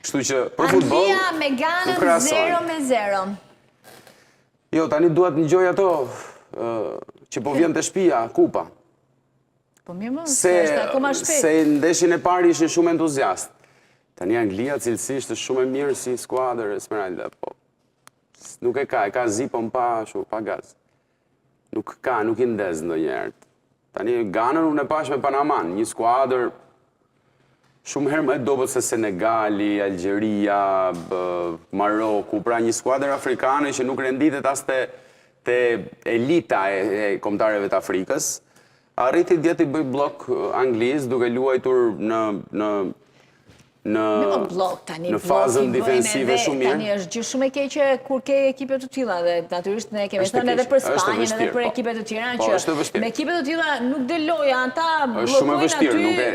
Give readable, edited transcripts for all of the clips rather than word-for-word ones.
Kështu që për futboll Anglia me Ganën 0-0. Jo, tani duhet të ngjoj ato që po vjen te shtëpia, kupa. Po mirë më, është akoma shpejt. Se ndeshin e parë ishin shumë entuziast. Tani Anglia cilësisht është shumë e mirë si skuadër Esmeralda, po nuk e ka zipon pa gaz. Nuk i ndez ndonjëherë. Tani Ganën unë e pash me Panaman, një skuadër shumë herë më e dobët se Senegali, Algjeria, Maroku, pra një skuadër afrikane që nuk renditet as te elita e kombëtarëve të Afrikës, arriti dje të bëj blok Anglisë duke luajtur në fazën defensive shumë mirë. Tani është gjë shumë e keqe kur ke ekipe të tilla dhe natyrisht ne kemi thënë edhe për Spanjën edhe për ekipe të tjera që me ekipe të tilla nuk del loja, ata bllokojnë aty,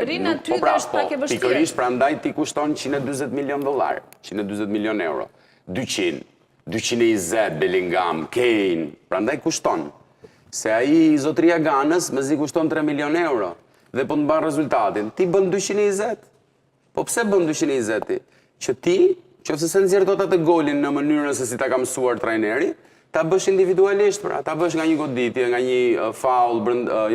rinë aty dhe është pak e vështirë. Pikërisht prandaj ti kushton $140 milion, $140 milion euro. 200, 220 Bellingham, Kane, prandaj kushton. Se ai zotria Ganës mezi kushton 3 milion euro dhe po të mban rezultatin. Ti bën 220. Po pse bën 220? Që ti, qofse se nxjerr dot atë golin në mënyrën se si ta ka mësuar trajneri, ta bësh individualisht, pra, ta bësh nga një goditje, nga një faul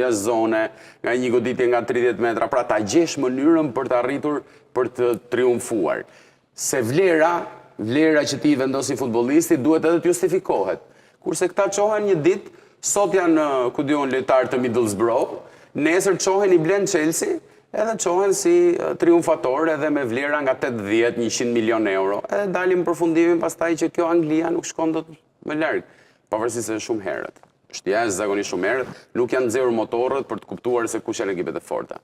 jashtë zone, nga një goditje nga 30 metra, pra ta gjesh mënyrën për të arritur për të triumfuar. Se vlera që ti vendosi futbollisti duhet edhe të justifikohet. Kurse këta çohen një ditë, sot janë ku diun lojtar të Middlesbrough, nesër çohen i blen Chelsea, edhe qohen si triumfator edhe me vlera nga 80-100 milion euro. Edhe dalim përfundimin pastaj që kjo Anglia nuk shkon dot më larg, pavarësisht se shumë herët. Është jashtëzakonisht shumë herët, nuk janë nxjerrur motorët për të kuptuar se kush janë ekipet e forta.